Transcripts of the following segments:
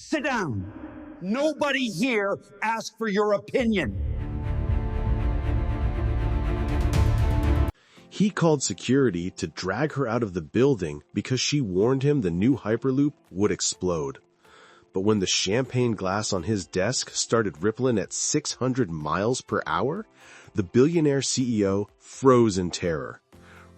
Sit down. Nobody here asked for your opinion. He called security to drag her out of the building because she warned him the new Hyperloop would explode. But when the champagne glass on his desk started rippling at 600 miles per hour, the billionaire CEO froze in terror.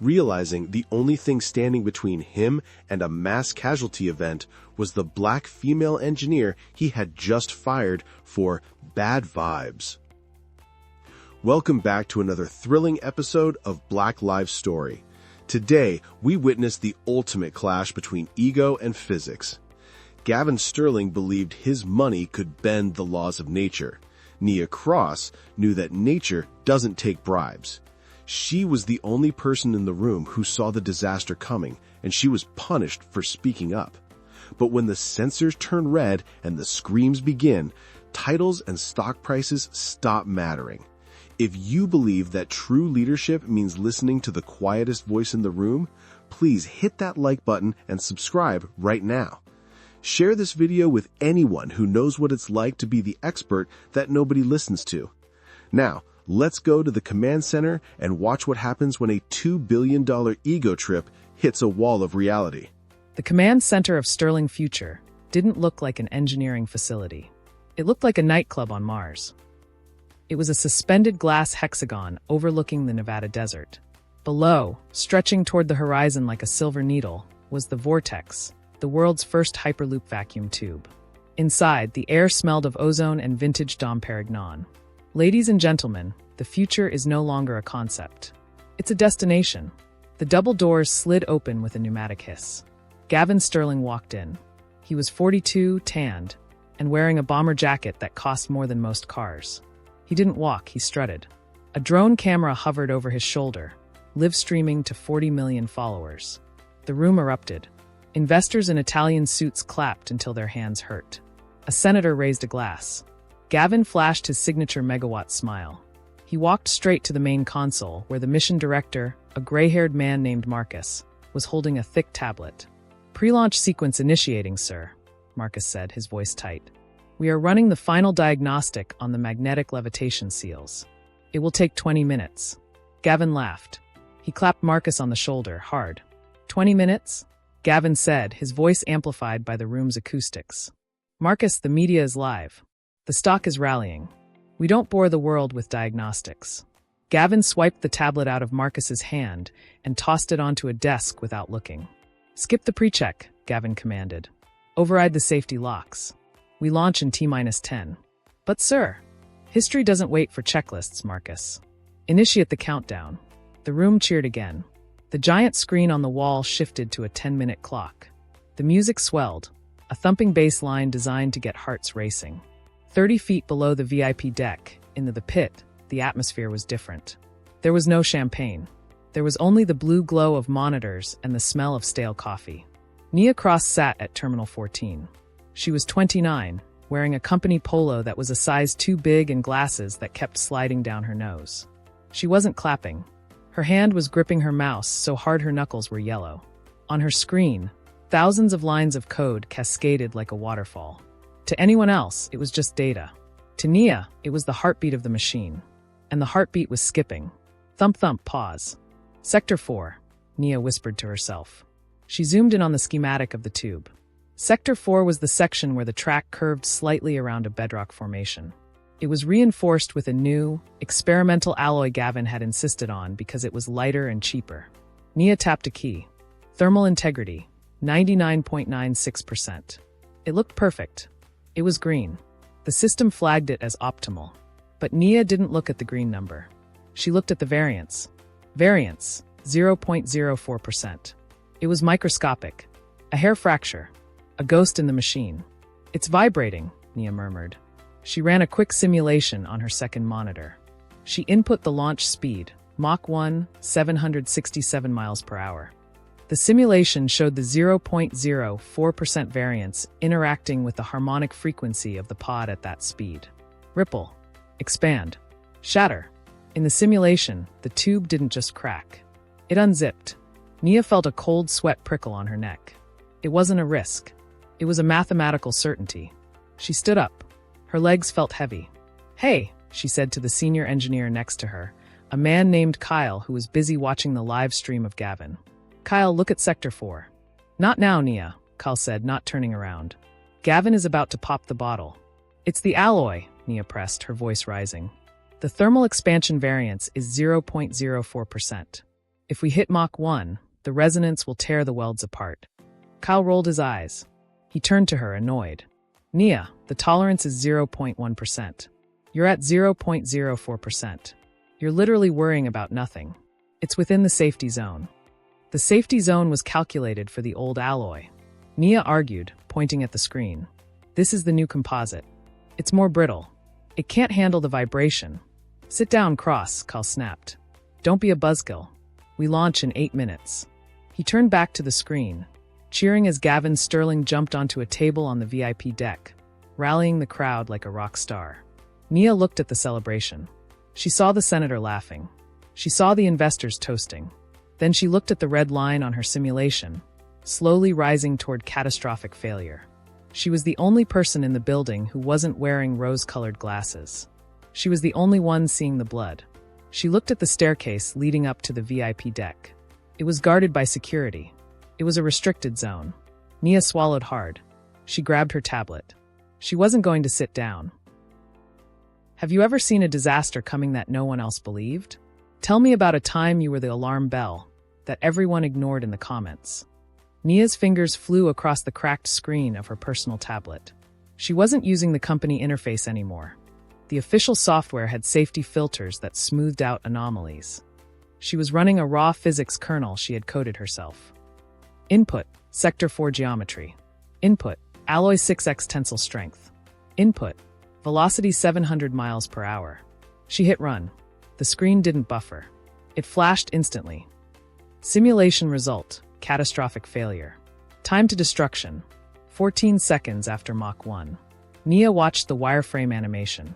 Realizing the only thing standing between him and a mass casualty event was the black female engineer he had just fired for bad vibes. Welcome back to another thrilling episode of Black Lives Story. Today, we witness the ultimate clash between ego and physics. Gavin Sterling believed his money could bend the laws of nature. Nia Cross knew that nature doesn't take bribes. She was the only person in the room who saw the disaster coming, and she was punished for speaking up. But when the sensors turn red and the screams begin, titles and stock prices stop mattering. If you believe that true leadership means listening to the quietest voice in the room, please hit that like button and subscribe right now. Share this video with anyone who knows what it's like to be the expert that nobody listens to. Now, let's go to the command center and watch what happens when a $2 billion ego trip hits a wall of reality. The command center of Sterling Future didn't look like an engineering facility. It looked like a nightclub on Mars. It was a suspended glass hexagon overlooking the Nevada desert. Below, stretching toward the horizon like a silver needle, was the Vortex, the world's first Hyperloop vacuum tube. Inside, the air smelled of ozone and vintage Dom Perignon. Ladies and gentlemen, the future is no longer a concept. It's a destination. The double doors slid open with a pneumatic hiss. Gavin Sterling walked in. He was 42, tanned, and wearing a bomber jacket that cost more than most cars. He didn't walk, he strutted. A drone camera hovered over his shoulder, live streaming to 40 million followers. The room erupted. Investors in Italian suits clapped until their hands hurt. A senator raised a glass. Gavin flashed his signature megawatt smile. He walked straight to the main console, where the mission director, a gray-haired man named Marcus, was holding a thick tablet. "Pre-launch sequence initiating, sir," Marcus said, his voice tight. "We are running the final diagnostic on the magnetic levitation seals. It will take 20 minutes. Gavin laughed. He clapped Marcus on the shoulder, hard. 20 minutes? Gavin said, his voice amplified by the room's acoustics. "Marcus, the media is live. The stock is rallying. We don't bore the world with diagnostics." Gavin swiped the tablet out of Marcus's hand and tossed it onto a desk without looking. "Skip the pre-check," Gavin commanded. "Override the safety locks. We launch in T-10. "But sir, history doesn't wait for checklists, Marcus. Initiate the countdown." The room cheered again. The giant screen on the wall shifted to a 10-minute clock. The music swelled, a thumping bass line designed to get hearts racing. 30 feet below the VIP deck, into the pit, the atmosphere was different. There was no champagne. There was only the blue glow of monitors and the smell of stale coffee. Nia Cross sat at Terminal 14. She was 29, wearing a company polo that was a size too big and glasses that kept sliding down her nose. She wasn't clapping. Her hand was gripping her mouse so hard her knuckles were yellow. On her screen, thousands of lines of code cascaded like a waterfall. To anyone else, it was just data. To Nia, it was the heartbeat of the machine. And the heartbeat was skipping. Thump thump, pause. "Sector 4, Nia whispered to herself. She zoomed in on the schematic of the tube. Sector 4 was the section where the track curved slightly around a bedrock formation. It was reinforced with a new, experimental alloy Gavin had insisted on because it was lighter and cheaper. Nia tapped a key. Thermal integrity, 99.96%. It looked perfect. It was green. The system flagged it as optimal. But Nia didn't look at the green number. She looked at the variance. Variance, 0.04%. It was microscopic. A hair fracture. A ghost in the machine. "It's vibrating," Nia murmured. She ran a quick simulation on her second monitor. She input the launch speed, Mach 1, 767 miles per hour. The simulation showed the 0.04% variance interacting with the harmonic frequency of the pod at that speed. Ripple. Expand. Shatter. In the simulation, the tube didn't just crack. It unzipped. Nia felt a cold sweat prickle on her neck. It wasn't a risk. It was a mathematical certainty. She stood up. Her legs felt heavy. "Hey," she said to the senior engineer next to her, a man named Kyle who was busy watching the live stream of Gavin. "Kyle, look at Sector 4. "Not now, Nia," Kyle said, not turning around. "Gavin is about to pop the bottle." "It's the alloy," Nia pressed, her voice rising. "The thermal expansion variance is 0.04%. If we hit Mach 1, the resonance will tear the welds apart." Kyle rolled his eyes. He turned to her, annoyed. "Nia, the tolerance is 0.1%. You're at 0.04%. You're literally worrying about nothing. It's within the safety zone." The safety zone was calculated for the old alloy. Nia argued, pointing at the screen. "This is the new composite. It's more brittle. It can't handle the vibration." "Sit down, Cross," Kyle snapped. "Don't be a buzzkill. We launch in 8 minutes." He turned back to the screen, cheering as Gavin Sterling jumped onto a table on the VIP deck, rallying the crowd like a rock star. Nia looked at the celebration. She saw the senator laughing. She saw the investors toasting. Then she looked at the red line on her simulation, slowly rising toward catastrophic failure. She was the only person in the building who wasn't wearing rose-colored glasses. She was the only one seeing the blood. She looked at the staircase leading up to the VIP deck. It was guarded by security. It was a restricted zone. Nia swallowed hard. She grabbed her tablet. She wasn't going to sit down. Have you ever seen a disaster coming that no one else believed? Tell me about a time you were the alarm bell that everyone ignored in the comments. Nia's fingers flew across the cracked screen of her personal tablet. She wasn't using the company interface anymore. The official software had safety filters that smoothed out anomalies. She was running a raw physics kernel she had coded herself. Input, Sector 4 geometry. Input, alloy 6x tensile strength. Input, velocity 700 miles per hour. She hit run. The screen didn't buffer. It flashed instantly. Simulation result, catastrophic failure. Time to destruction, 14 seconds after Mach 1. Nia watched the wireframe animation.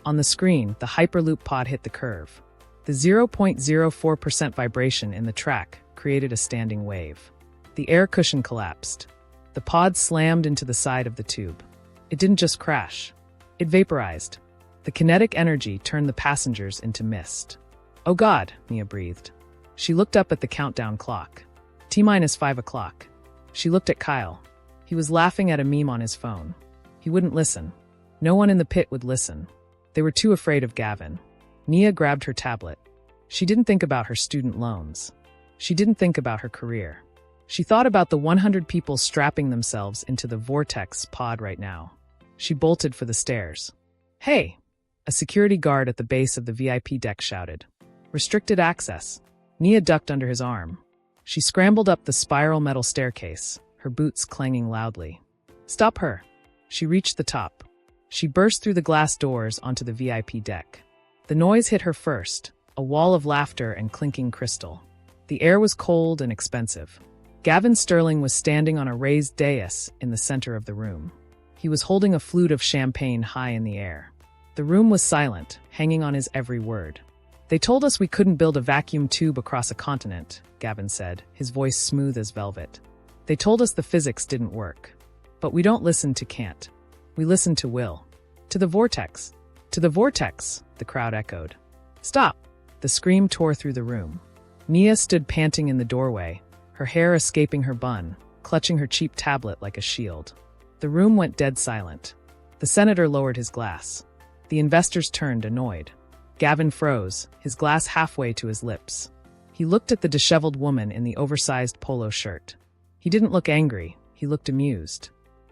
On the screen, the Hyperloop pod hit the curve. The 0.04% vibration in the track created a standing wave. The air cushion collapsed. The pod slammed into the side of the tube. It didn't just crash. It vaporized. The kinetic energy turned the passengers into mist. "Oh God," Nia breathed. She looked up at the countdown clock. T-minus 5 o'clock. She looked at Kyle. He was laughing at a meme on his phone. He wouldn't listen. No one in the pit would listen. They were too afraid of Gavin. Nia grabbed her tablet. She didn't think about her student loans. She didn't think about her career. She thought about the 100 people strapping themselves into the Vortex pod right now. She bolted for the stairs. "Hey!" A security guard at the base of the VIP deck shouted. "Restricted access." Nia ducked under his arm. She scrambled up the spiral metal staircase, her boots clanging loudly. "Stop her!" She reached the top. She burst through the glass doors onto the VIP deck. The noise hit her first, a wall of laughter and clinking crystal. The air was cold and expensive. Gavin Sterling was standing on a raised dais in the center of the room. He was holding a flute of champagne high in the air. The room was silent, hanging on his every word. "They told us we couldn't build a vacuum tube across a continent," Gavin said, his voice smooth as velvet. "They told us the physics didn't work. But we don't listen to can't. We listen to will. To the vortex. To the vortex," the crowd echoed. "Stop!" The scream tore through the room. Nia stood panting in the doorway, her hair escaping her bun, clutching her cheap tablet like a shield. The room went dead silent. The senator lowered his glass. The investors turned, annoyed. Gavin froze, his glass halfway to his lips. He looked at the disheveled woman in the oversized polo shirt. He didn't look angry, he looked amused.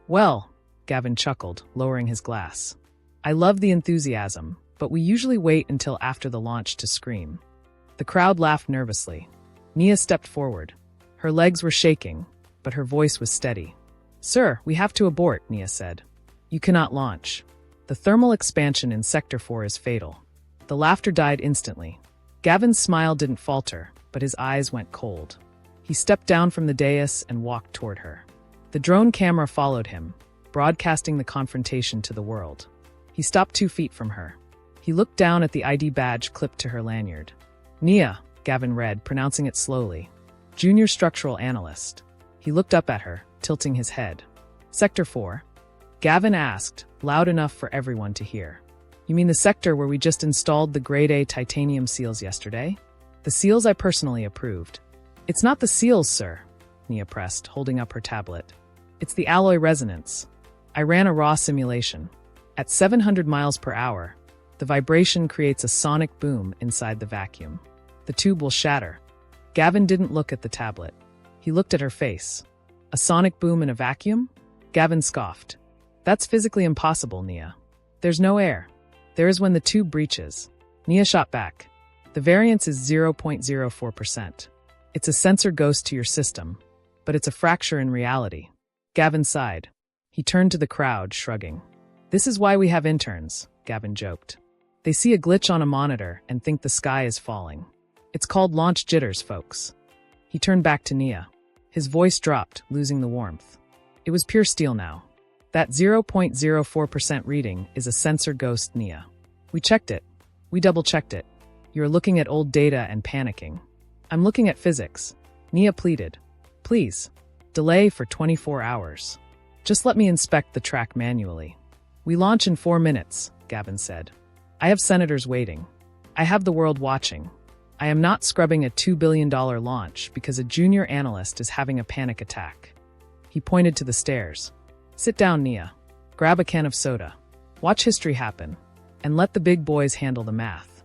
"Well," Gavin chuckled, lowering his glass. "I love the enthusiasm, but we usually wait until after the launch to scream." The crowd laughed nervously. Nia stepped forward. Her legs were shaking, but her voice was steady. "Sir, we have to abort," Nia said. "You cannot launch. The thermal expansion in Sector 4 is fatal." The laughter died instantly. Gavin's smile didn't falter, but his eyes went cold. He stepped down from the dais and walked toward her. The drone camera followed him, broadcasting the confrontation to the world. He stopped 2 feet from her. He looked down at the ID badge clipped to her lanyard. "Nia," Gavin read, pronouncing it slowly. "Junior structural analyst." He looked up at her, tilting his head. Sector 4. Gavin asked, loud enough for everyone to hear. You mean the sector where we just installed the grade A titanium seals yesterday? The seals I personally approved. It's not the seals, sir, Nia pressed, holding up her tablet. It's the alloy resonance. I ran a raw simulation. At 700 miles per hour, the vibration creates a sonic boom inside the vacuum. The tube will shatter. Gavin didn't look at the tablet. He looked at her face. A sonic boom in a vacuum? Gavin scoffed. That's physically impossible, Nia. There's no air. There is when the tube breaches. Nia shot back. The variance is 0.04%. It's a sensor ghost to your system, but it's a fracture in reality. Gavin sighed. He turned to the crowd, shrugging. This is why we have interns, Gavin joked. They see a glitch on a monitor and think the sky is falling. It's called launch jitters, folks. He turned back to Nia. His voice dropped, losing the warmth. It was pure steel now. That 0.04% reading is a sensor ghost, Nia. We checked it. We double-checked it. You're looking at old data and panicking. I'm looking at physics. Nia pleaded. Please, delay for 24 hours. Just let me inspect the track manually. We launch in 4 minutes, Gavin said. I have senators waiting. I have the world watching. I am not scrubbing a $2 billion launch because a junior analyst is having a panic attack. He pointed to the stairs. Sit down, Nia. Grab a can of soda. Watch history happen. And let the big boys handle the math.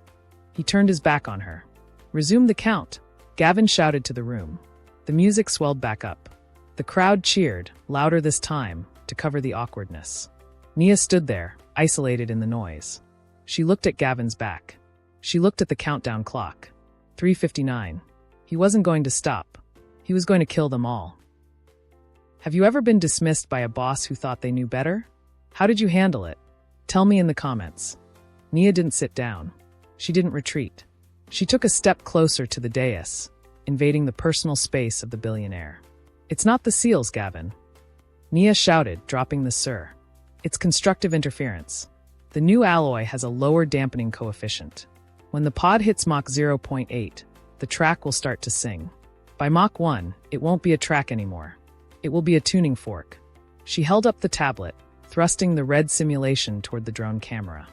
He turned his back on her. Resume the count, Gavin shouted to the room. The music swelled back up. The crowd cheered, louder this time, to cover the awkwardness. Nia stood there, isolated in the noise. She looked at Gavin's back. She looked at the countdown clock. 3:59. He wasn't going to stop. He was going to kill them all. Have you ever been dismissed by a boss who thought they knew better? How did you handle it? Tell me in the comments. Nia didn't sit down. She didn't retreat. She took a step closer to the dais, invading the personal space of the billionaire. It's not the seals, Gavin. Nia shouted, dropping the sir. It's constructive interference. The new alloy has a lower dampening coefficient. When the pod hits Mach 0.8, the track will start to sing. By Mach 1, it won't be a track anymore. It will be a tuning fork. She held up the tablet, thrusting the red simulation toward the drone camera.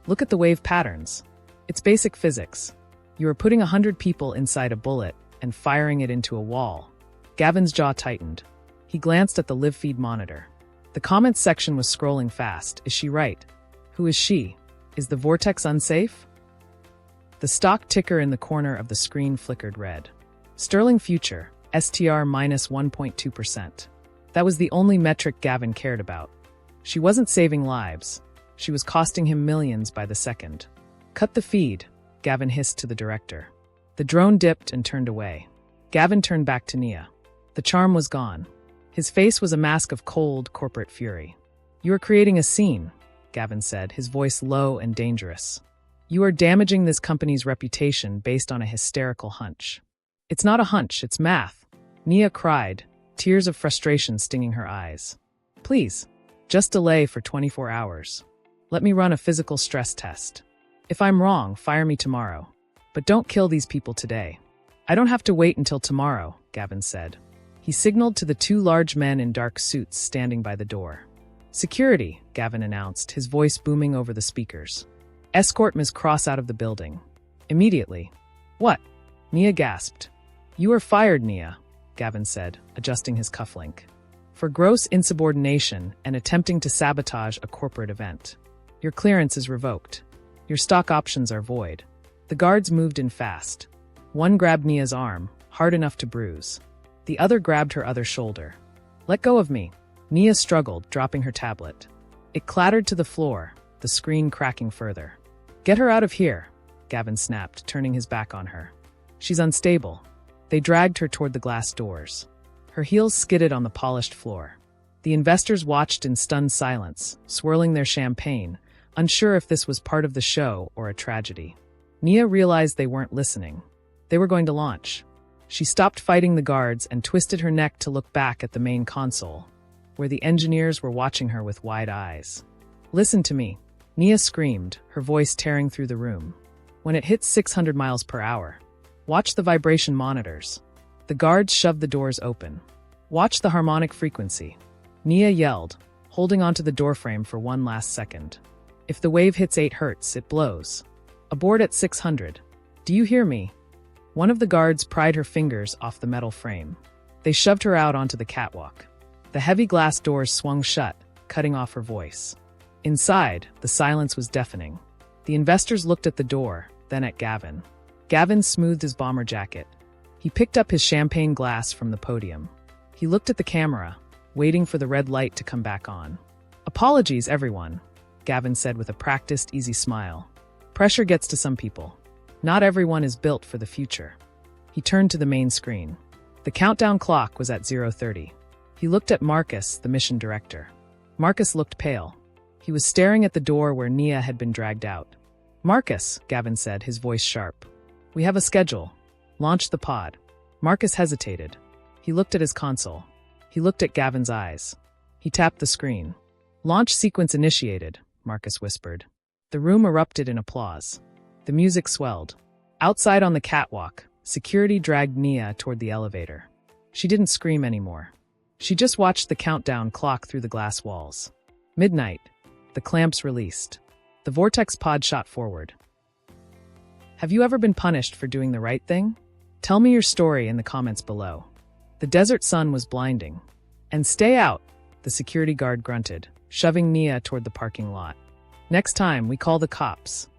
Look at the wave patterns. It's basic physics. You are putting 100 people inside a bullet and firing it into a wall. Gavin's jaw tightened. He glanced at the live feed monitor. The comments section was scrolling fast. Is she right? Who is she? Is the vortex unsafe? The stock ticker in the corner of the screen flickered red. Sterling Future, STR minus 1.2%. That was the only metric Gavin cared about. She wasn't saving lives. She was costing him millions by the second. Cut the feed, Gavin hissed to the director. The drone dipped and turned away. Gavin turned back to Nia. The charm was gone. His face was a mask of cold, corporate fury. You are creating a scene, Gavin said, his voice low and dangerous. You are damaging this company's reputation based on a hysterical hunch. It's not a hunch, it's math. Nia cried, tears of frustration stinging her eyes. Please, just delay for 24 hours. Let me run a physical stress test. If I'm wrong, fire me tomorrow. But don't kill these people today. I don't have to wait until tomorrow, Gavin said. He signaled to the 2 large men in dark suits standing by the door. Security, Gavin announced, his voice booming over the speakers. Escort Ms. Cross out of the building. Immediately. What? Nia gasped. You are fired, Nia, Gavin said, adjusting his cufflink. For gross insubordination and attempting to sabotage a corporate event. Your clearance is revoked. Your stock options are void. The guards moved in fast. One grabbed Nia's arm, hard enough to bruise. The other grabbed her other shoulder. Let go of me. Nia struggled, dropping her tablet. It clattered to the floor, the screen cracking further. Get her out of here, Gavin snapped, turning his back on her. She's unstable. They dragged her toward the glass doors. Her heels skidded on the polished floor. The investors watched in stunned silence, swirling their champagne, unsure if this was part of the show or a tragedy. Nia realized they weren't listening. They were going to launch. She stopped fighting the guards and twisted her neck to look back at the main console, where the engineers were watching her with wide eyes. Listen to me, Nia screamed, her voice tearing through the room. When it hits 600 miles per hour, watch the vibration monitors. The guards shoved the doors open. Watch the harmonic frequency. Nia yelled, holding onto the doorframe for one last second. If the wave hits 8 hertz, it blows. Aboard at 600. Do you hear me? One of the guards pried her fingers off the metal frame. They shoved her out onto the catwalk. The heavy glass doors swung shut, cutting off her voice. Inside, the silence was deafening. The investors looked at the door, then at Gavin. Gavin smoothed his bomber jacket. He picked up his champagne glass from the podium. He looked at the camera, waiting for the red light to come back on. "Apologies, everyone," Gavin said with a practiced, easy smile. "Pressure gets to some people. Not everyone is built for the future." He turned to the main screen. The countdown clock was at 0:30. He looked at Marcus, the mission director. Marcus looked pale. He was staring at the door where Nia had been dragged out. "Marcus," Gavin said, his voice sharp. "We have a schedule. Launch the pod." Marcus hesitated. He looked at his console. He looked at Gavin's eyes. He tapped the screen. "Launch sequence initiated," Marcus whispered. The room erupted in applause. The music swelled. Outside on the catwalk, security dragged Nia toward the elevator. She didn't scream anymore. She just watched the countdown clock through the glass walls. Midnight. The clamps released. The vortex pod shot forward. Have you ever been punished for doing the right thing? Tell me your story in the comments below. The desert sun was blinding. "And stay out," the security guard grunted, shoving Nia toward the parking lot. "Next time, we call the cops."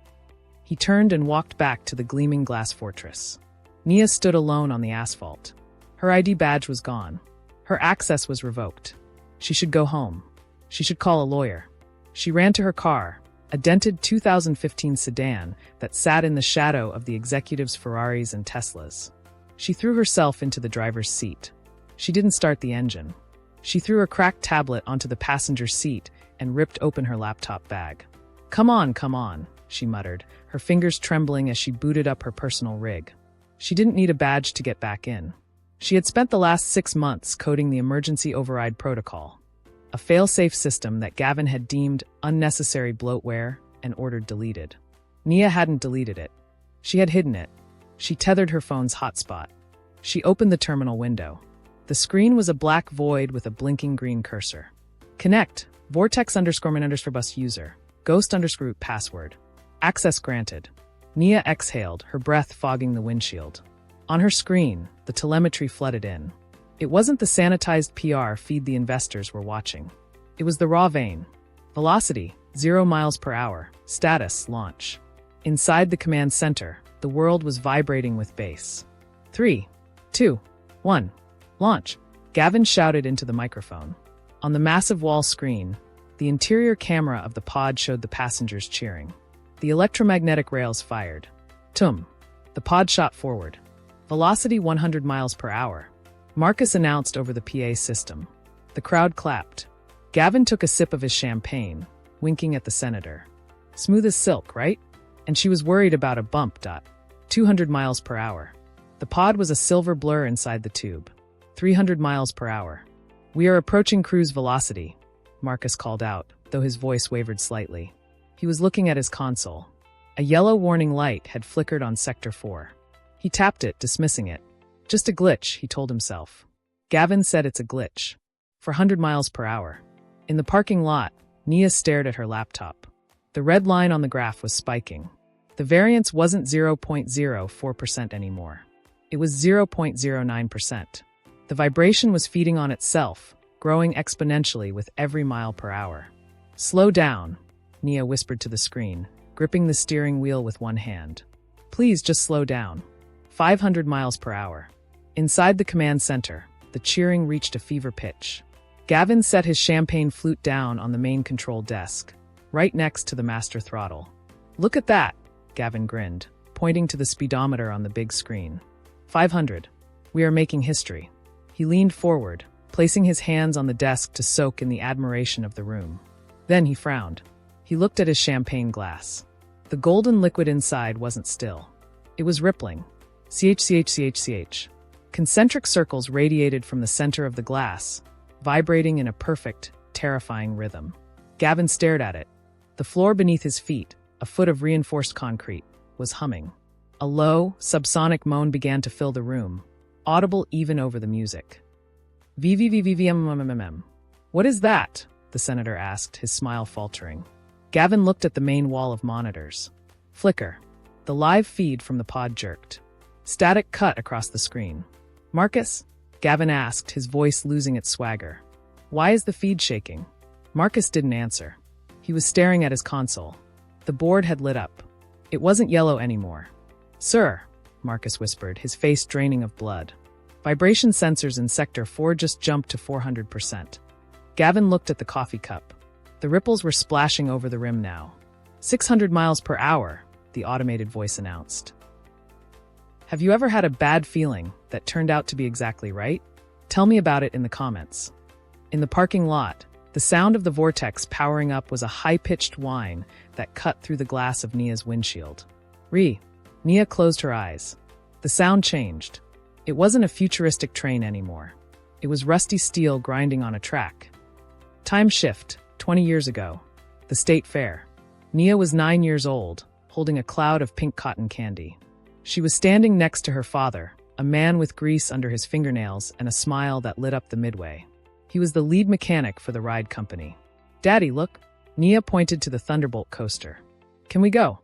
He turned and walked back to the gleaming glass fortress. Nia stood alone on the asphalt. Her ID badge was gone. Her access was revoked. She should go home. She should call a lawyer. She ran to her car, a dented 2015 sedan that sat in the shadow of the executives' Ferraris and Teslas. She threw herself into the driver's seat. She didn't start the engine. She threw a cracked tablet onto the passenger seat and ripped open her laptop bag. Come on," she muttered, her fingers trembling as she booted up her personal rig. She didn't need a badge to get back in. She had spent the last 6 months coding the emergency override protocol, a fail-safe system that Gavin had deemed unnecessary bloatware and ordered deleted. Nia hadn't deleted it. She had hidden it. She tethered her phone's hotspot. She opened the terminal window. The screen was a black void with a blinking green cursor. Connect, vortex_min_bus user, ghost_root password. Access granted. Nia exhaled, her breath fogging the windshield. On her screen, the telemetry flooded in. It wasn't the sanitized PR feed the investors were watching. It was the raw vein. Velocity, 0 miles per hour. Status, launch. Inside the command center, the world was vibrating with bass. 3, 2, 1, launch, Gavin shouted into the microphone. On the massive wall screen, the interior camera of the pod showed the passengers cheering. The electromagnetic rails fired. Tum. The pod shot forward. Velocity 100 miles per hour. Marcus announced over the PA system. The crowd clapped. Gavin took a sip of his champagne, winking at the senator. Smooth as silk, right? And she was worried about a bump. 200 miles per hour. The pod was a silver blur inside the tube. 300 miles per hour. We are approaching cruise velocity, Marcus called out, though his voice wavered slightly. He was looking at his console. A yellow warning light had flickered on Sector 4. He tapped it, dismissing it. Just a glitch, he told himself. Gavin said it's a glitch. For 100 miles per hour. In the parking lot, Nia stared at her laptop. The red line on the graph was spiking. The variance wasn't 0.04% anymore. It was 0.09%. The vibration was feeding on itself, growing exponentially with every mile per hour. Slow down, Nia whispered to the screen, gripping the steering wheel with one hand. Please just slow down. 500 miles per hour. Inside the command center, the cheering reached a fever pitch. Gavin set his champagne flute down on the main control desk, right next to the master throttle. Look at that, Gavin grinned, pointing to the speedometer on the big screen. 500. We are making history. He leaned forward, placing his hands on the desk to soak in the admiration of the room. Then he frowned. He looked at his champagne glass. The golden liquid inside wasn't still. It was rippling. CH. Concentric circles radiated from the center of the glass, vibrating in a perfect, terrifying rhythm. Gavin stared at it. The floor beneath his feet, a foot of reinforced concrete, was humming. A low, subsonic moan began to fill the room, audible even over the music. VVVVVMMMM. "What is that?" the senator asked, his smile faltering. Gavin looked at the main wall of monitors. Flicker. The live feed from the pod jerked. Static cut across the screen. "Marcus?" Gavin asked, his voice losing its swagger. "Why is the feed shaking?" Marcus didn't answer. He was staring at his console. The board had lit up. It wasn't yellow anymore. "Sir," Marcus whispered, his face draining of blood. Vibration sensors in Sector 4 just jumped to 400%. Gavin looked at the coffee cup. The ripples were splashing over the rim now. 600 miles per hour, the automated voice announced. Have you ever had a bad feeling that turned out to be exactly right? Tell me about it in the comments. In the parking lot, the sound of the vortex powering up was a high-pitched whine that cut through the glass of Nia's windshield. Nia closed her eyes. The sound changed. It wasn't a futuristic train anymore. It was rusty steel grinding on a track. Time shift, 20 years ago. The state fair. Nia was 9 years old, holding a cloud of pink cotton candy. She was standing next to her father, a man with grease under his fingernails and a smile that lit up the midway. He was the lead mechanic for the ride company. "Daddy, look." Nia pointed to the Thunderbolt coaster. "Can we go?"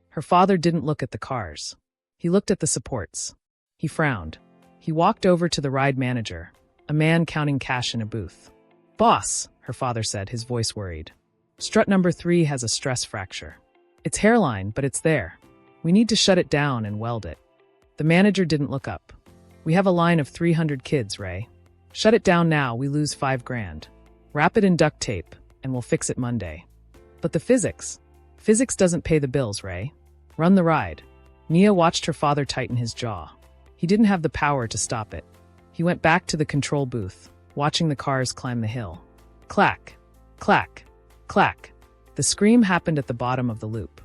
Her father didn't look at the cars. He looked at the supports. He frowned. He walked over to the ride manager, a man counting cash in a booth. "Boss," her father said, his voice worried. "Strut number 3 has a stress fracture. It's hairline, but it's there. We need to shut it down and weld it." The manager didn't look up. "We have a line of 300 kids, Ray. Shut it down now, we lose $5,000. Wrap it in duct tape, and we'll fix it Monday." "But the physics." "Physics doesn't pay the bills, Ray. Run the ride." Nia watched her father tighten his jaw. He didn't have the power to stop it. He went back to the control booth, watching the cars climb the hill. Clack, clack, clack. The scream happened at the bottom of the loop.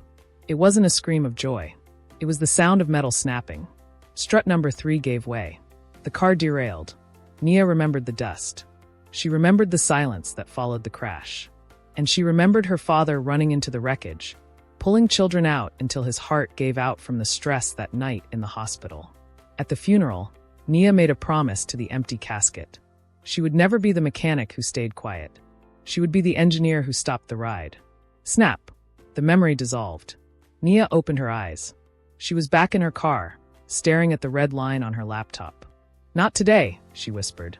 It wasn't a scream of joy. It was the sound of metal snapping. Strut number 3 gave way. The car derailed. Nia remembered the dust. She remembered the silence that followed the crash. And she remembered her father running into the wreckage, pulling children out until his heart gave out from the stress that night in the hospital. At the funeral, Nia made a promise to the empty casket. She would never be the mechanic who stayed quiet. She would be the engineer who stopped the ride. Snap! The memory dissolved. Nia opened her eyes. She was back in her car, staring at the red line on her laptop. "Not today," she whispered.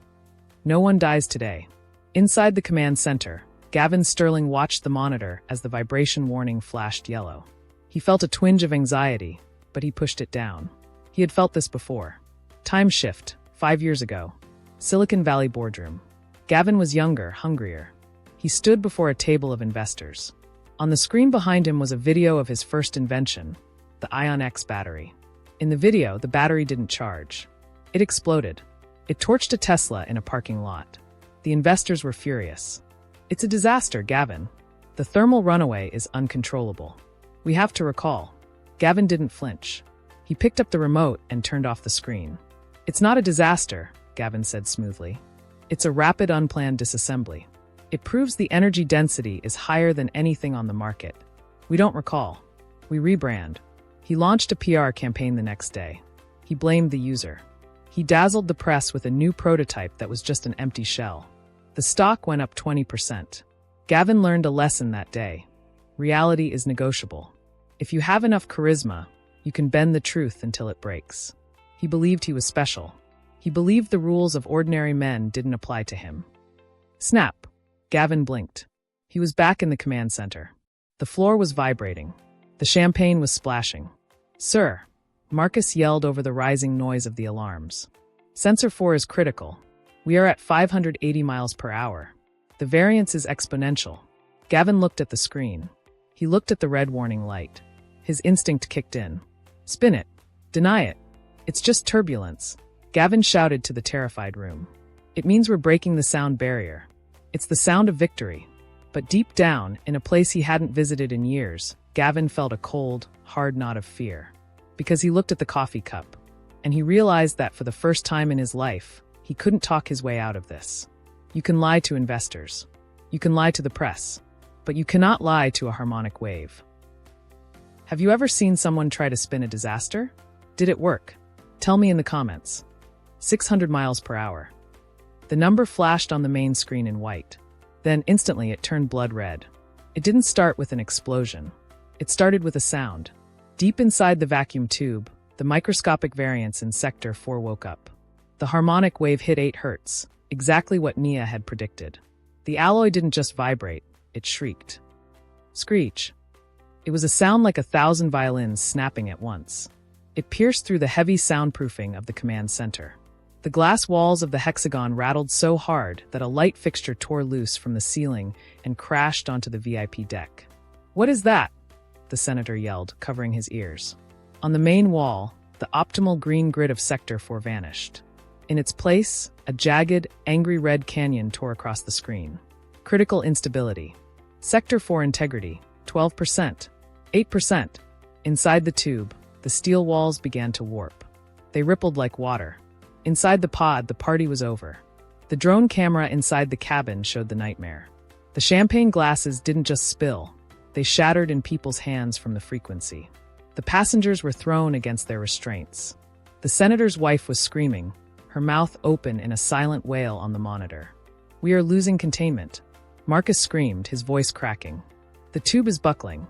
"No one dies today." Inside the command center, Gavin Sterling watched the monitor as the vibration warning flashed yellow. He felt a twinge of anxiety, but he pushed it down. He had felt this before. Time shift, 5 years ago. Silicon Valley Boardroom. Gavin was younger, hungrier. He stood before a table of investors. On the screen behind him was a video of his first invention, the Ion X battery. In the video, the battery didn't charge. It exploded. It torched a Tesla in a parking lot. The investors were furious. "It's a disaster, Gavin. The thermal runaway is uncontrollable. We have to recall." Gavin didn't flinch. He picked up the remote and turned off the screen. "It's not a disaster," Gavin said smoothly. "It's a rapid unplanned disassembly. It proves the energy density is higher than anything on the market. We don't recall. We rebrand." He launched a PR campaign the next day. He blamed the user. He dazzled the press with a new prototype that was just an empty shell. The stock went up 20%. Gavin learned a lesson that day. Reality is negotiable. If you have enough charisma, you can bend the truth until it breaks. He believed he was special. He believed the rules of ordinary men didn't apply to him. Snap! Gavin blinked. He was back in the command center. The floor was vibrating. The champagne was splashing. "Sir," Marcus yelled over the rising noise of the alarms. "Sensor 4 is critical. We are at 580 miles per hour. The variance is exponential." Gavin looked at the screen. He looked at the red warning light. His instinct kicked in. "Spin it. Deny it. It's just turbulence." Gavin shouted to the terrified room. "It means we're breaking the sound barrier. It's the sound of victory." But deep down, in a place he hadn't visited in years, Gavin felt a cold, hard knot of fear. Because he looked at the coffee cup, and he realized that for the first time in his life, he couldn't talk his way out of this. You can lie to investors. You can lie to the press. But you cannot lie to a harmonic wave. Have you ever seen someone try to spin a disaster? Did it work? Tell me in the comments. 600 miles per hour. The number flashed on the main screen in white. Then instantly it turned blood red. It didn't start with an explosion. It started with a sound. Deep inside the vacuum tube, the microscopic variance in Sector 4 woke up. The harmonic wave hit 8 Hz, exactly what Nia had predicted. The alloy didn't just vibrate, it shrieked. Screech. It was a sound like 1,000 violins snapping at once. It pierced through the heavy soundproofing of the command center. The glass walls of the hexagon rattled so hard that a light fixture tore loose from the ceiling and crashed onto the VIP deck. "What is that?" the senator yelled, covering his ears. On the main wall, the optimal green grid of Sector 4 vanished. In its place, a jagged, angry red canyon tore across the screen. Critical instability. Sector 4 integrity, 12%, 8%. Inside the tube, the steel walls began to warp. They rippled like water. Inside the pod, the party was over. The drone camera inside the cabin showed the nightmare. The champagne glasses didn't just spill. They shattered in people's hands from the frequency. The passengers were thrown against their restraints. The senator's wife was screaming, her mouth open in a silent wail on the monitor. "We are losing containment." Marcus screamed, his voice cracking. "The tube is buckling.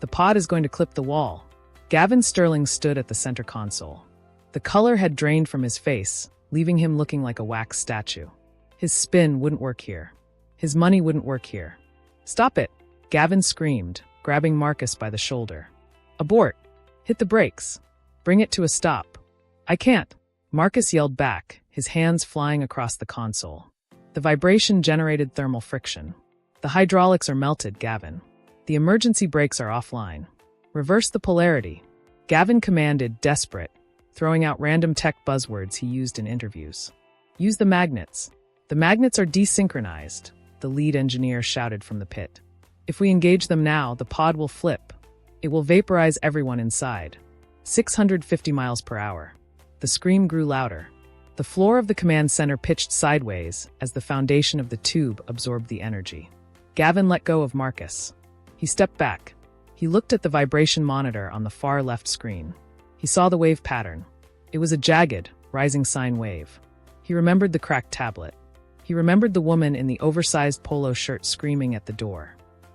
The pod is going to clip the wall." Gavin Sterling stood at the center console. The color had drained from his face, leaving him looking like a wax statue. His spin wouldn't work here. His money wouldn't work here. "Stop it!" Gavin screamed, grabbing Marcus by the shoulder. "Abort! Hit the brakes! Bring it to a stop!" "I can't!" Marcus yelled back, his hands flying across the console. The vibration generated thermal friction. "The hydraulics are melted, Gavin. The emergency brakes are offline. Reverse the polarity." Gavin commanded, desperate, throwing out random tech buzzwords he used in interviews. "Use the magnets. The magnets are desynchronized," the lead engineer shouted from the pit. "If we engage them now, the pod will flip. It will vaporize everyone inside." 650 miles per hour. The scream grew louder. The floor of the command center pitched sideways as the foundation of the tube absorbed the energy. Gavin let go of Marcus. He stepped back. He looked at the vibration monitor on the far left screen. He saw the wave pattern. It was a jagged, rising sine wave. He remembered the cracked tablet. He remembered the woman in the oversized polo shirt screaming at the door.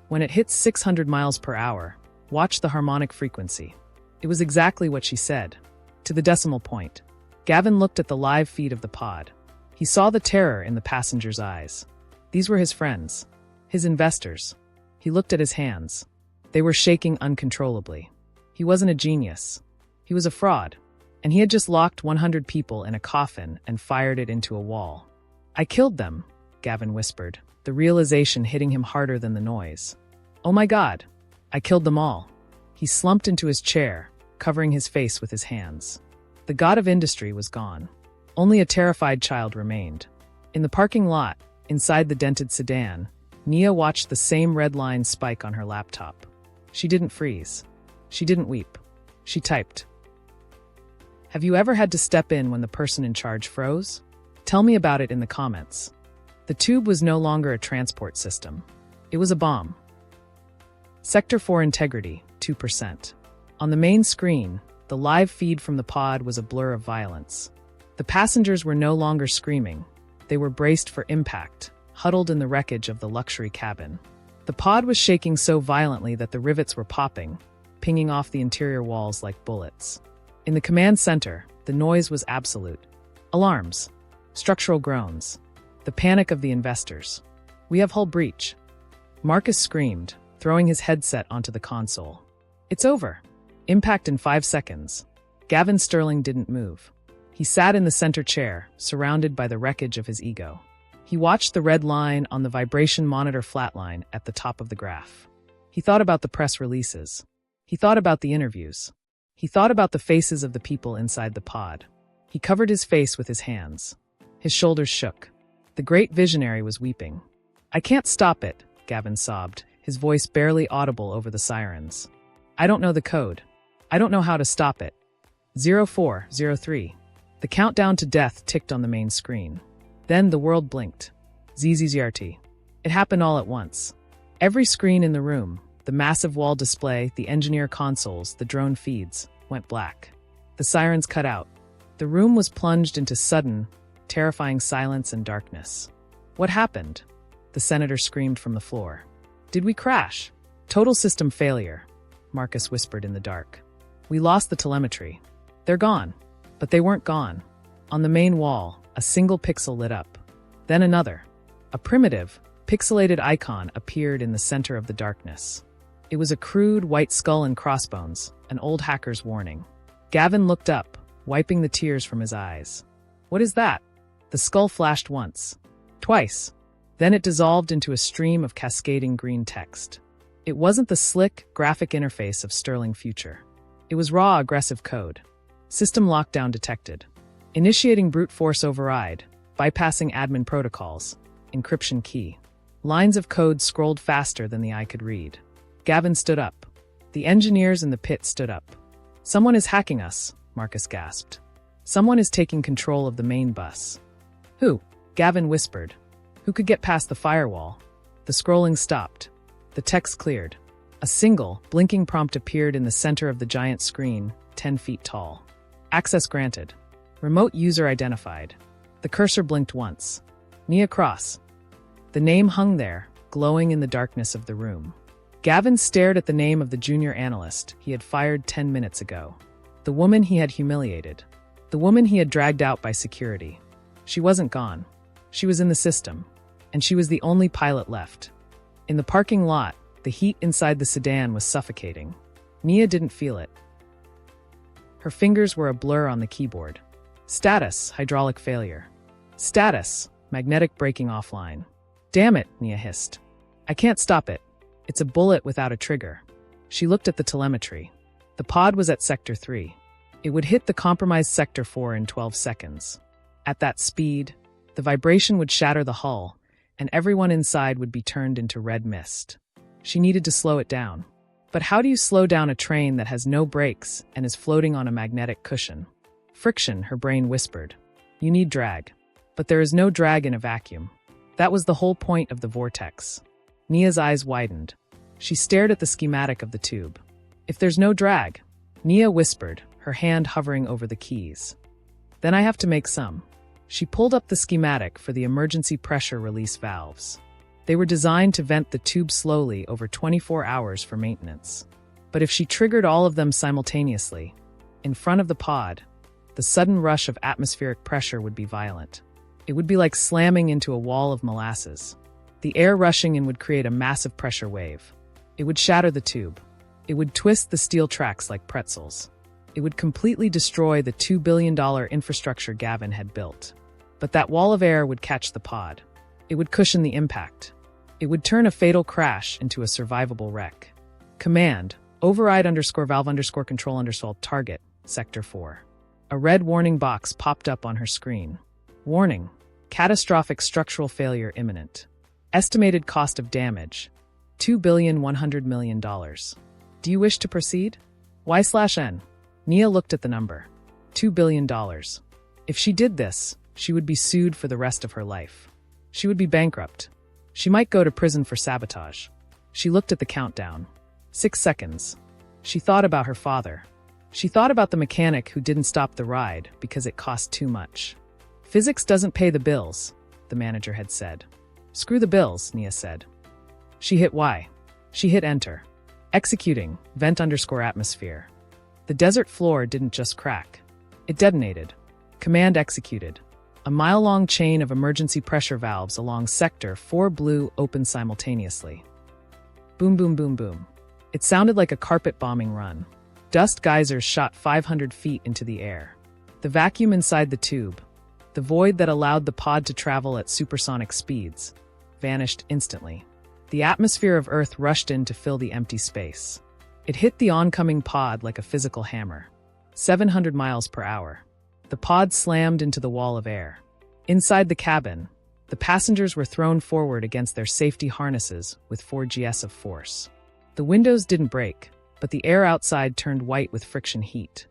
When it hits 600 miles per hour, watch the harmonic frequency. It was exactly what she said, to the decimal point. Gavin looked at the live feed of the pod. He saw the terror in the passengers' eyes. These were his friends, his investors. He looked at his hands. They were shaking uncontrollably. He wasn't a genius. He was a fraud, and he had just locked 100 people in a coffin and fired it into a wall. "I killed them," Gavin whispered, the realization hitting him harder than the noise. "Oh my God, I killed them all." He slumped into his chair, covering his face with his hands. The god of industry was gone. Only a terrified child remained. In the parking lot, inside the dented sedan, Nia watched the same red line spike on her laptop. She didn't freeze. She didn't weep. She typed. "Have you ever had to step in when the person in charge froze? Tell me about it in the comments." The tube was no longer a transport system. It was a bomb. Sector 4 integrity, 2%. On the main screen, the live feed from the pod was a blur of violence. The passengers were no longer screaming. They were braced for impact, huddled in the wreckage of the luxury cabin. The pod was shaking so violently that the rivets were popping, pinging off the interior walls like bullets. In the command center, the noise was absolute. Alarms, structural groans, the panic of the investors. "We have hull breach." Marcus screamed, throwing his headset onto the console. "It's over. Impact in 5 seconds." Gavin Sterling didn't move. He sat in the center chair, surrounded by the wreckage of his ego. He watched the red line on the vibration monitor flatline at the top of the graph. He thought about the press releases. He thought about the interviews. He thought about the faces of the people inside the pod. He covered his face with his hands. His shoulders shook. The great visionary was weeping. "I can't stop it," Gavin sobbed, his voice barely audible over the sirens. "I don't know the code. I don't know how to stop it." 0403. The countdown to death ticked on the main screen. Then the world blinked. ZZZRT. It happened all at once. Every screen in the room, the massive wall display, the engineer consoles, the drone feeds, went black. The sirens cut out. The room was plunged into sudden, terrifying silence and darkness. What happened? The senator screamed from the floor. Did we crash? Total system failure, Marcus whispered in the dark. We lost the telemetry. They're gone. But they weren't gone. On the main wall, a single pixel lit up. Then another. A primitive, pixelated icon appeared in the center of the darkness. It was a crude white skull and crossbones, an old hacker's warning. Gavin looked up, wiping the tears from his eyes. What is that? The skull flashed once. Twice. Then it dissolved into a stream of cascading green text. It wasn't the slick, graphic interface of Sterling Future. It was raw, aggressive code. System lockdown detected. Initiating brute force override, bypassing admin protocols, encryption key. Lines of code scrolled faster than the eye could read. Gavin stood up. The engineers in the pit stood up. Someone is hacking us, Marcus gasped. Someone is taking control of the main bus. Who? Gavin whispered. Who could get past the firewall? The scrolling stopped. The text cleared. A single, blinking prompt appeared in the center of the giant screen, 10 feet tall. Access granted. Remote user identified. The cursor blinked once. Nia Cross. The name hung there, glowing in the darkness of the room. Gavin stared at the name of the junior analyst he had fired 10 minutes ago. The woman he had humiliated. The woman he had dragged out by security. She wasn't gone. She was in the system. And she was the only pilot left. In the parking lot, the heat inside the sedan was suffocating. Nia didn't feel it. Her fingers were a blur on the keyboard. Status, hydraulic failure. Status, magnetic braking offline. Damn it, Nia hissed. I can't stop it. It's a bullet without a trigger. She looked at the telemetry. The pod was at Sector 3. It would hit the compromised Sector 4 in 12 seconds. At that speed, the vibration would shatter the hull, and everyone inside would be turned into red mist. She needed to slow it down. But how do you slow down a train that has no brakes and is floating on a magnetic cushion? Friction, her brain whispered. You need drag. But there is no drag in a vacuum. That was the whole point of the vortex. Nia's eyes widened. She stared at the schematic of the tube. If there's no drag, Nia whispered, her hand hovering over the keys. Then I have to make some. She pulled up the schematic for the emergency pressure release valves. They were designed to vent the tube slowly over 24 hours for maintenance. But if she triggered all of them simultaneously, in front of the pod, the sudden rush of atmospheric pressure would be violent. It would be like slamming into a wall of molasses. The air rushing in would create a massive pressure wave. It would shatter the tube. It would twist the steel tracks like pretzels. It would completely destroy the $2 billion infrastructure Gavin had built. But that wall of air would catch the pod. It would cushion the impact. It would turn a fatal crash into a survivable wreck. Command, override_valve_control_ target, Sector 4. A red warning box popped up on her screen. Warning, catastrophic structural failure imminent. Estimated cost of damage, $2,100,000,000. Do you wish to proceed? Y/N. Nia looked at the number. $2 billion. If she did this, she would be sued for the rest of her life. She would be bankrupt. She might go to prison for sabotage. She looked at the countdown. 6 seconds. She thought about her father. She thought about the mechanic who didn't stop the ride because it cost too much. Physics doesn't pay the bills, the manager had said. Screw the bills, Nia said. She hit Y. She hit enter. Executing, vent_atmosphere. The desert floor didn't just crack. It detonated. Command executed. A mile-long chain of emergency pressure valves along Sector 4 blew open simultaneously. Boom, boom, boom, boom. It sounded like a carpet bombing run. Dust geysers shot 500 feet into the air. The vacuum inside the tube, the void that allowed the pod to travel at supersonic speeds, vanished instantly. The atmosphere of Earth rushed in to fill the empty space. It hit the oncoming pod like a physical hammer. 700 miles per hour. The pod slammed into the wall of air. Inside the cabin, the passengers were thrown forward against their safety harnesses with 4 Gs of force. The windows didn't break, but the air outside turned white with friction heat.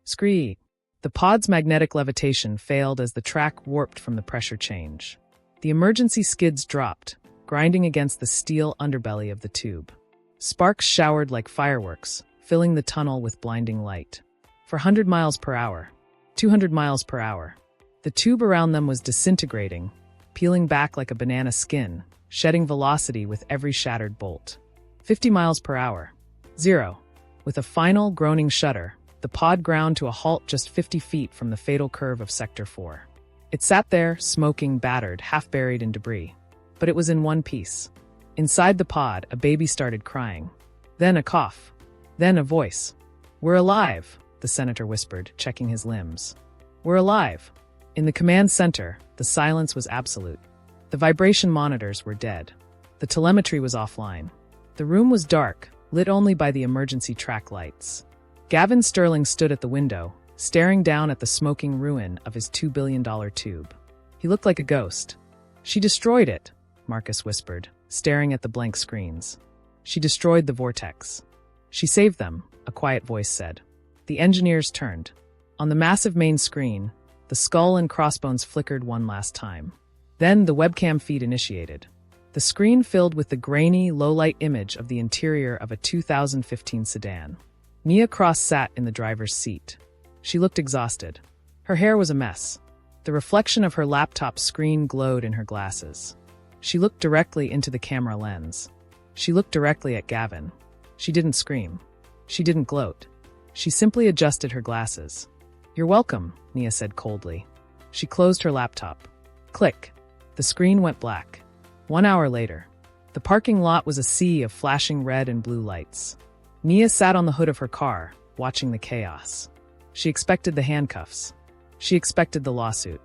Scree! The pod's magnetic levitation failed as the track warped from the pressure change. The emergency skids dropped, grinding against the steel underbelly of the tube. Sparks showered like fireworks, filling the tunnel with blinding light. For 100 miles per hour, 200 miles per hour, the tube around them was disintegrating, peeling back like a banana skin, shedding velocity with every shattered bolt. 50 miles per hour. 0. With a final, groaning shudder, the pod ground to a halt just 50 feet from the fatal curve of Sector 4. It sat there, smoking, battered, half buried in debris. But it was in one piece. Inside the pod, a baby started crying. Then a cough. Then a voice. "We're alive," the senator whispered, checking his limbs. "We're alive." In the command center, the silence was absolute. The vibration monitors were dead. The telemetry was offline. The room was dark, lit only by the emergency track lights. Gavin Sterling stood at the window, staring down at the smoking ruin of his $2 billion tube. He looked like a ghost. "She destroyed it," Marcus whispered, staring at the blank screens. "She destroyed the vortex." "She saved them," a quiet voice said. The engineers turned. On the massive main screen, the skull and crossbones flickered one last time. Then the webcam feed initiated. The screen filled with the grainy, low-light image of the interior of a 2015 sedan. Nia Cross sat in the driver's seat. She looked exhausted. Her hair was a mess. The reflection of her laptop screen glowed in her glasses. She looked directly into the camera lens. She looked directly at Gavin. She didn't scream. She didn't gloat. She simply adjusted her glasses. "You're welcome," Nia said coldly. She closed her laptop. Click. The screen went black. 1 hour later, the parking lot was a sea of flashing red and blue lights. Nia sat on the hood of her car, watching the chaos. She expected the handcuffs. She expected the lawsuit.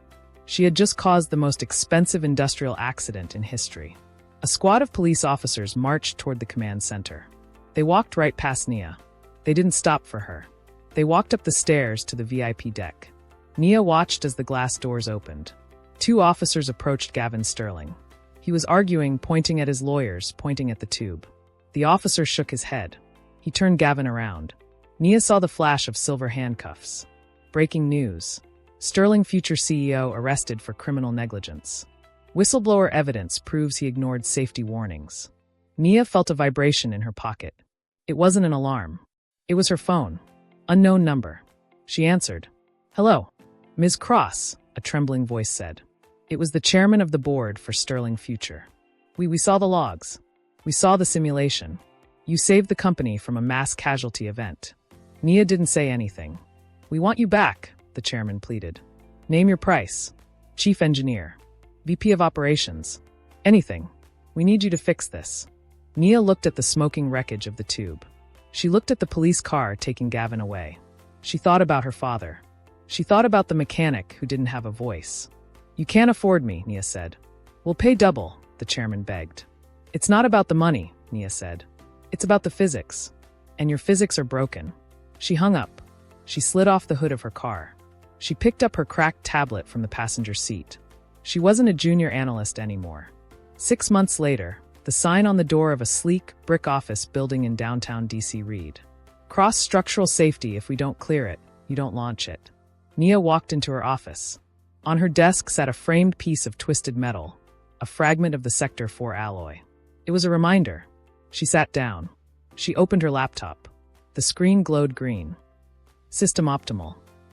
She had just caused the most expensive industrial accident in history. A squad of police officers marched toward the command center. They walked right past Nia. They didn't stop for her. They walked up the stairs to the VIP deck. Nia watched as the glass doors opened. 2 officers approached Gavin Sterling. He was arguing, pointing at his lawyers, pointing at the tube. The officer shook his head. He turned Gavin around. Nia saw the flash of silver handcuffs. Breaking news. Sterling Future CEO arrested for criminal negligence. Whistleblower evidence proves he ignored safety warnings. Nia felt a vibration in her pocket. It wasn't an alarm. It was her phone. Unknown number. She answered. "Hello. Ms. Cross," a trembling voice said. It was the chairman of the board for Sterling Future. We saw the logs. We saw the simulation. You saved the company from a mass casualty event." Nia didn't say anything. "We want you back," the chairman pleaded. "Name your price. Chief engineer. VP of operations. Anything. We need you to fix this." Nia looked at the smoking wreckage of the tube. She looked at the police car taking Gavin away. She thought about her father. She thought about the mechanic who didn't have a voice. "You can't afford me," Nia said. "We'll pay double," the chairman begged. "It's not about the money," Nia said. "It's about the physics. And your physics are broken." She hung up. She slid off the hood of her car. She picked up her cracked tablet from the passenger seat. She wasn't a junior analyst anymore. 6 months later, the sign on the door of a sleek, brick office building in downtown DC read, "Cross structural safety. If we don't clear it, you don't launch it." Nia walked into her office. On her desk sat a framed piece of twisted metal, a fragment of the Sector 4 alloy. It was a reminder. She sat down. She opened her laptop. The screen glowed green. "System optimal,"